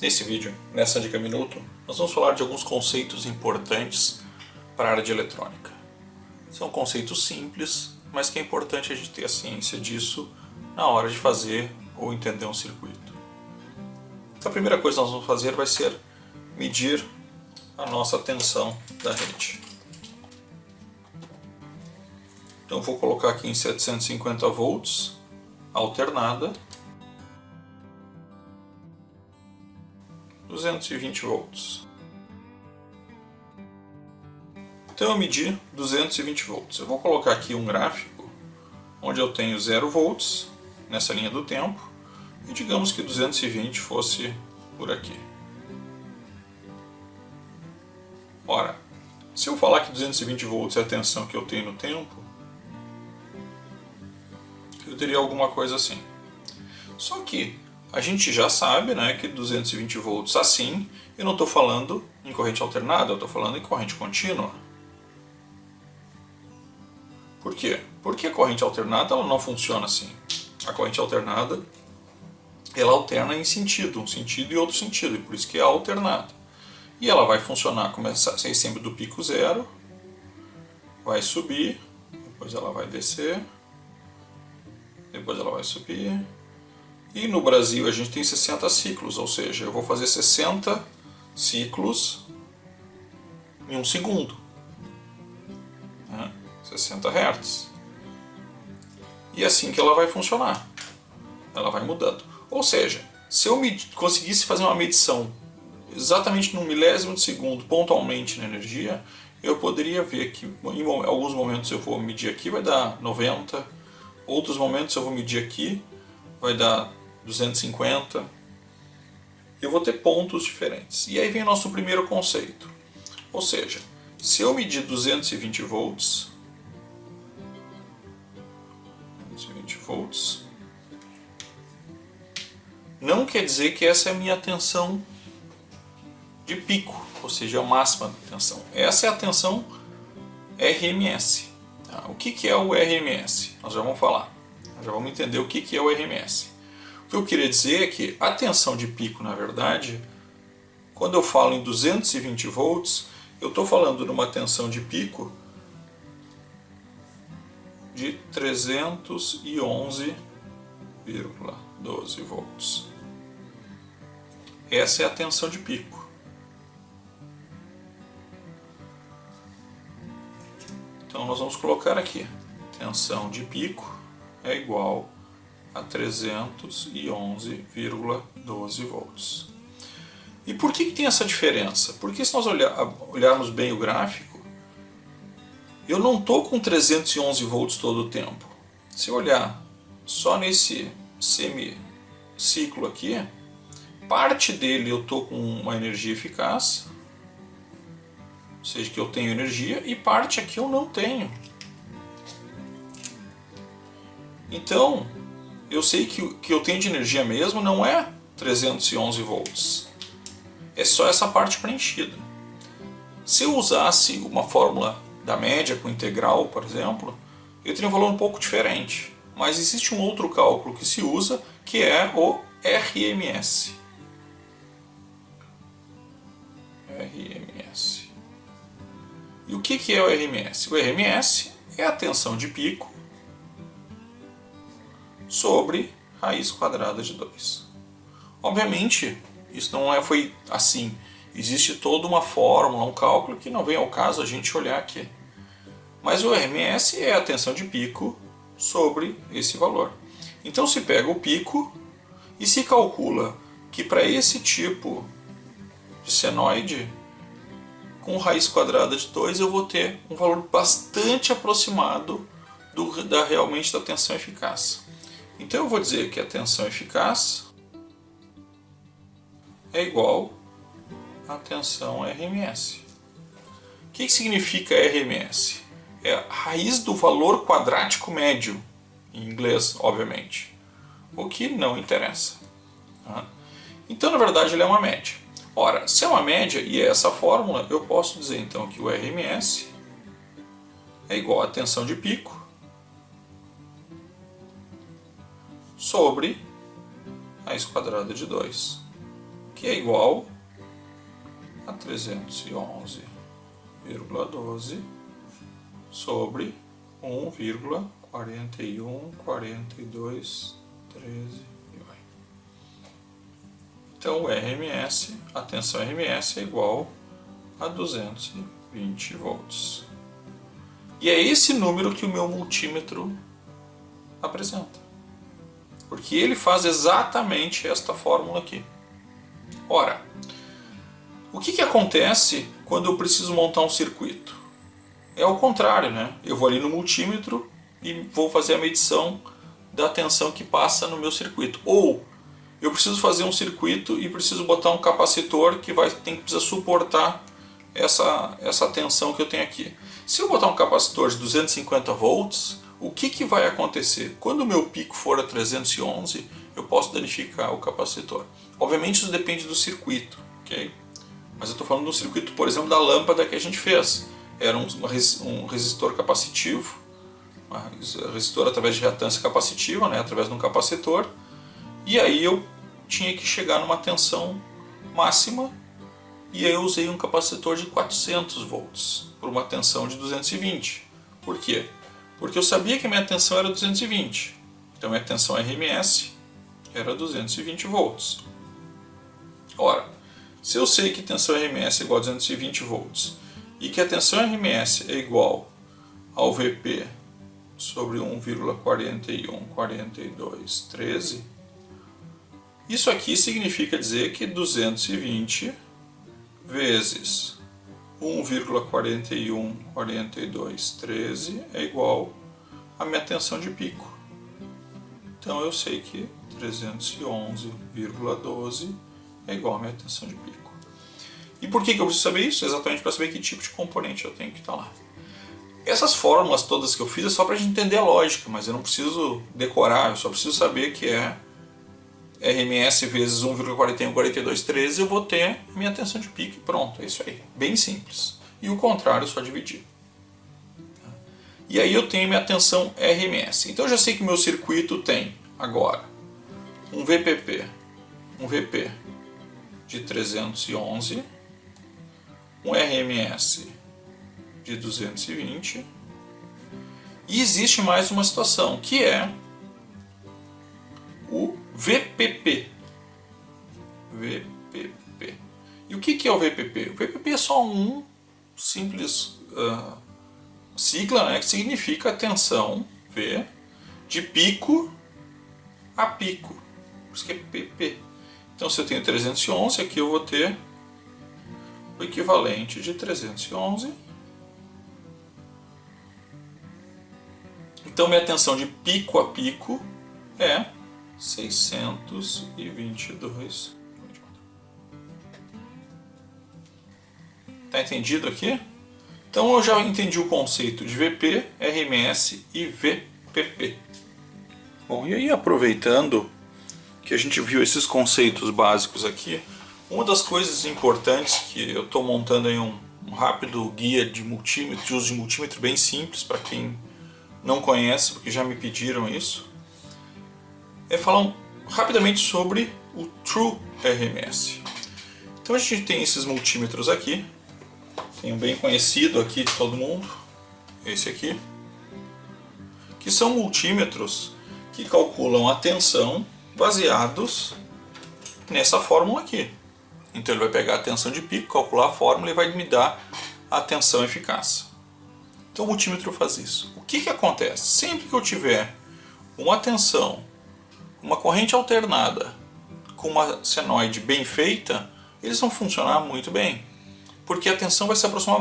Nesse vídeo, nessa dica minuto, nós vamos falar de alguns conceitos importantes para a área de eletrônica. São conceitos simples, mas que é importante a gente ter a ciência disso na hora de fazer ou entender um circuito. A primeira coisa que nós vamos fazer vai ser medir a nossa tensão da rede. Então vou colocar aqui em 750 volts, alternada, 220 volts. Então eu medi 220 volts. Eu vou colocar aqui um gráfico onde eu tenho 0 volts nessa linha do tempo e digamos que 220 fosse por aqui. Ora, se eu falar que 220 volts é a tensão que eu tenho no tempo, eu teria alguma coisa assim. Só que a gente já sabe, né, que 220 volts assim, eu não estou falando em corrente alternada, eu estou falando em corrente contínua. Por quê? Porque a corrente alternada ela não funciona assim. A corrente alternada ela alterna em sentido, um sentido e outro sentido, e por isso que é alternada. E ela vai funcionar, começar sempre do pico zero, vai subir, depois ela vai descer, depois ela vai subir. E no Brasil a gente tem 60 ciclos, ou seja, eu vou fazer 60 ciclos em um segundo. 60 Hz. E é assim que ela vai funcionar. Ela vai mudando. Ou seja, se eu conseguisse fazer uma medição exatamente num milésimo de segundo, pontualmente na energia, eu poderia ver que em alguns momentos eu vou medir aqui, vai dar 90, outros momentos eu vou medir aqui, vai dar 250. Eu vou ter pontos diferentes. E aí vem o nosso primeiro conceito. Ou seja, se eu medir 220 volts, não quer dizer que essa é a minha tensão de pico, ou seja, a máxima da tensão. Essa é a tensão RMS. Tá? O que é o RMS? Nós já vamos falar. Nós já vamos entender o que é o RMS. O que eu queria dizer é que a tensão de pico, na verdade, quando eu falo em 220 volts, eu estou falando de uma tensão de pico de 311,12 volts. Essa é a tensão de pico. Então nós vamos colocar aqui, tensão de pico é igual a 311,12 volts. E por que tem essa diferença? Porque se nós olharmos bem o gráfico, eu não estou com 311 volts todo o tempo. Se eu olhar só nesse semiciclo aqui, parte dele eu estou com uma energia eficaz, ou seja, que eu tenho energia, e parte aqui eu não tenho. Então, eu sei que o que eu tenho de energia mesmo não é 311 volts. É só essa parte preenchida. Se eu usasse uma fórmula da média com integral, por exemplo, eu teria um valor um pouco diferente. Mas existe um outro cálculo que se usa, que é o RMS. RMS. E o que é o RMS? O RMS é a tensão de pico sobre raiz quadrada de 2. Obviamente, isso não foi assim. Existe toda uma fórmula, um cálculo que não vem ao caso a gente olhar aqui. Mas o RMS é a tensão de pico sobre esse valor. Então se pega o pico e se calcula que para esse tipo de senoide, com raiz quadrada de 2, eu vou ter um valor bastante aproximado realmente da tensão eficaz. Então eu vou dizer que a tensão eficaz é igual à tensão RMS. O que significa RMS? É a raiz do valor quadrático médio, em inglês, obviamente, o que não interessa. Então, na verdade, ele é uma média. Ora, se é uma média e é essa fórmula, eu posso dizer então que o RMS é igual à tensão de pico sobre raiz quadrada de 2. que é igual a 311,12 sobre 1,414213 e vai. Então o RMS, a tensão RMS é igual a 220 volts. E é esse número que o meu multímetro apresenta. Porque ele faz exatamente esta fórmula aqui. Ora, o que acontece quando eu preciso montar um circuito? É o contrário, né? Eu vou ali no multímetro e vou fazer a medição da tensão que passa no meu circuito. Ou eu preciso fazer um circuito e preciso botar um capacitor que precisa suportar essa tensão que eu tenho aqui. Se eu botar um capacitor de 250 volts, o que vai acontecer? Quando o meu pico for a 311, eu posso danificar o capacitor. Obviamente isso depende do circuito, ok? Mas eu estou falando do circuito, por exemplo, da lâmpada que a gente fez. Era um resistor capacitivo, um resistor através de reatância capacitiva, né, através de um capacitor. E aí eu tinha que chegar numa tensão máxima, e aí eu usei um capacitor de 400 volts por uma tensão de 220. Por quê? Porque eu sabia que a minha tensão era 220. Então a minha tensão RMS era 220 volts. Ora, se eu sei que tensão RMS é igual a 220 volts e que a tensão RMS é igual ao Vp sobre 1,414213, isso aqui significa dizer que 220 vezes 1,414213 é igual à minha tensão de pico. Então eu sei que 311,12 é igual à minha tensão de pico. E por que eu preciso saber isso? Exatamente para saber que tipo de componente eu tenho que estar lá. Essas fórmulas todas que eu fiz é só para a gente entender a lógica, mas eu não preciso decorar, eu só preciso saber que é RMS vezes 1,414213, eu vou ter a minha tensão de pico e pronto, é isso aí. Bem simples. E o contrário, é só dividir. E aí eu tenho minha tensão RMS. Então eu já sei que o meu circuito tem agora um VP de 311, um RMS de 220, e existe mais uma situação, que é o VPP. E o que é o VPP? O VPP é só um simples sigla, né, que significa tensão V de pico a pico. Por isso que é PP. Então se eu tenho 311, aqui eu vou ter o equivalente de 311. Então minha tensão de pico a pico é 622. Tá entendido aqui? Então eu já entendi o conceito de VP, RMS e VPP. Bom, e aí aproveitando que a gente viu esses conceitos básicos aqui, uma das coisas importantes que eu estou montando aí um rápido guia de multímetro, de uso de multímetro bem simples para quem não conhece, porque já me pediram isso, é falar rapidamente sobre o True RMS. Então a gente tem esses multímetros aqui, tem um bem conhecido aqui de todo mundo, esse aqui, que são multímetros que calculam a tensão baseados nessa fórmula aqui. Então ele vai pegar a tensão de pico, calcular a fórmula e vai me dar a tensão eficaz. Então o multímetro faz isso. O que acontece? Sempre que eu tiver uma tensão, uma corrente alternada com uma senoide bem feita, eles vão funcionar muito bem. Porque a tensão vai se aproximar,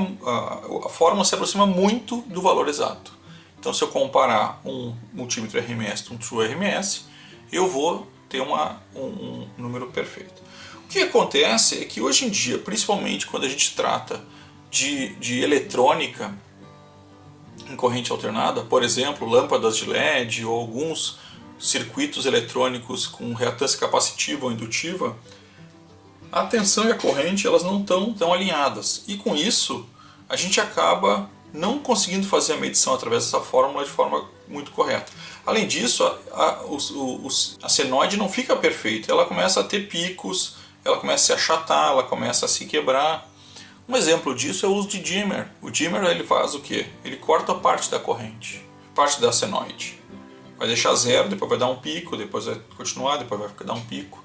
a fórmula se aproxima muito do valor exato. Então se eu comparar um multímetro RMS com um True RMS, eu vou ter um número perfeito. O que acontece é que hoje em dia, principalmente quando a gente trata de eletrônica em corrente alternada, por exemplo, lâmpadas de LED ou alguns circuitos eletrônicos com reatância capacitiva ou indutiva, a tensão e a corrente elas não estão tão alinhadas. E com isso, a gente acaba não conseguindo fazer a medição através dessa fórmula de forma muito correta. Além disso, a senoide não fica perfeita, ela começa a ter picos, ela começa a se achatar, ela começa a se quebrar. Um exemplo disso é o uso de dimmer. O dimmer ele faz o quê? Ele corta parte da corrente, parte da senoide. Vai deixar zero, depois vai dar um pico, depois vai continuar, depois vai dar um pico.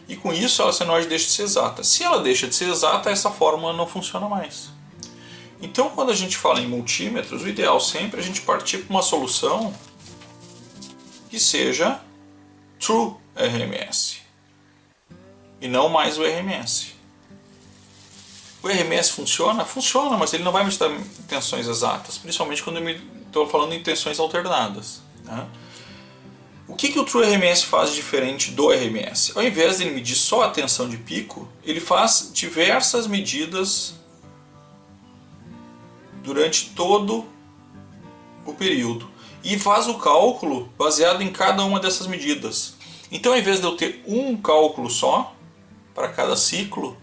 E com isso a senoide deixa de ser exata. Se ela deixa de ser exata, essa fórmula não funciona mais. Então quando a gente fala em multímetros, o ideal sempre é a gente partir para uma solução que seja True RMS. E não mais o RMS. O RMS funciona? Funciona, mas ele não vai me dar tensões exatas, principalmente quando eu estou falando em tensões alternadas. Né? O que o True RMS faz de diferente do RMS? Ao invés de ele medir só a tensão de pico, ele faz diversas medidas durante todo o período e faz o cálculo baseado em cada uma dessas medidas. Então, ao invés de eu ter um cálculo só para cada ciclo,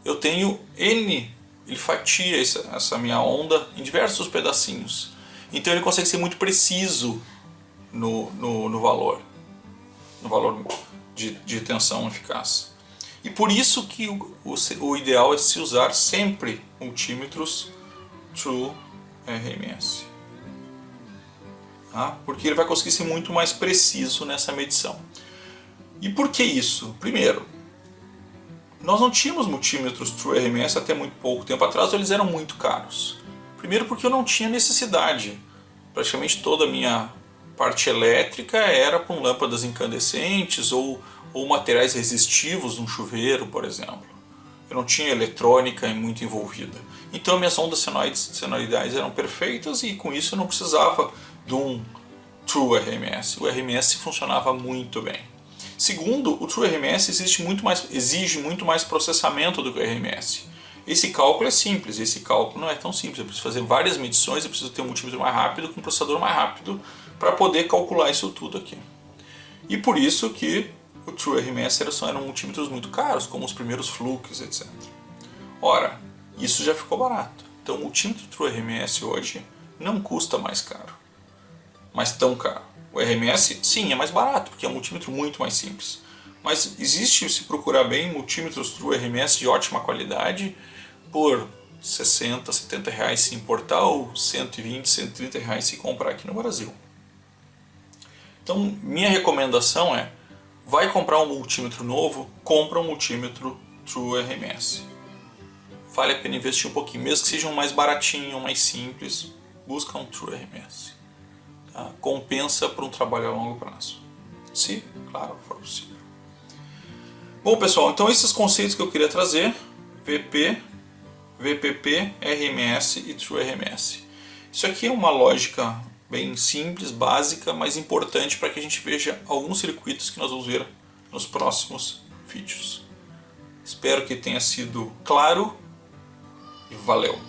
eu tenho N, ele fatia essa minha onda em diversos pedacinhos. Então ele consegue ser muito preciso no valor de tensão eficaz. E por isso que o ideal é se usar sempre multímetros True RMS. Tá? Porque ele vai conseguir ser muito mais preciso nessa medição. E por que isso? Primeiro, nós não tínhamos multímetros True RMS até muito pouco tempo atrás, eles eram muito caros. Primeiro porque eu não tinha necessidade. Praticamente toda a minha parte elétrica era com lâmpadas incandescentes ou materiais resistivos num chuveiro, por exemplo. Eu não tinha eletrônica muito envolvida. Então minhas ondas senoidais eram perfeitas e com isso eu não precisava de um True RMS. O RMS funcionava muito bem. Segundo, o True RMS exige muito mais processamento do que o RMS. Esse cálculo é simples, esse cálculo não é tão simples. Eu preciso fazer várias medições, eu preciso ter um multímetro mais rápido, com um processador mais rápido, para poder calcular isso tudo aqui. E por isso que o True RMS eram multímetros muito caros, como os primeiros Flux, etc. Ora, isso já ficou barato. Então o multímetro True RMS hoje não custa mais caro, mas tão caro. O RMS, sim, é mais barato, porque é um multímetro muito mais simples. Mas existe, se procurar bem, multímetros True RMS de ótima qualidade por 60, 70 reais se importar ou 120, 130 reais se comprar aqui no Brasil. Então, minha recomendação é, vai comprar um multímetro novo, compra um multímetro True RMS. Vale a pena investir um pouquinho, mesmo que seja um mais baratinho, um mais simples, busca um True RMS. Tá? Compensa para um trabalho a longo prazo. Se, claro, for possível. Bom, pessoal, então esses conceitos que eu queria trazer, VP, VPP, RMS e True RMS. Isso aqui é uma lógica bem simples, básica, mas importante para que a gente veja alguns circuitos que nós vamos ver nos próximos vídeos. Espero que tenha sido claro e valeu!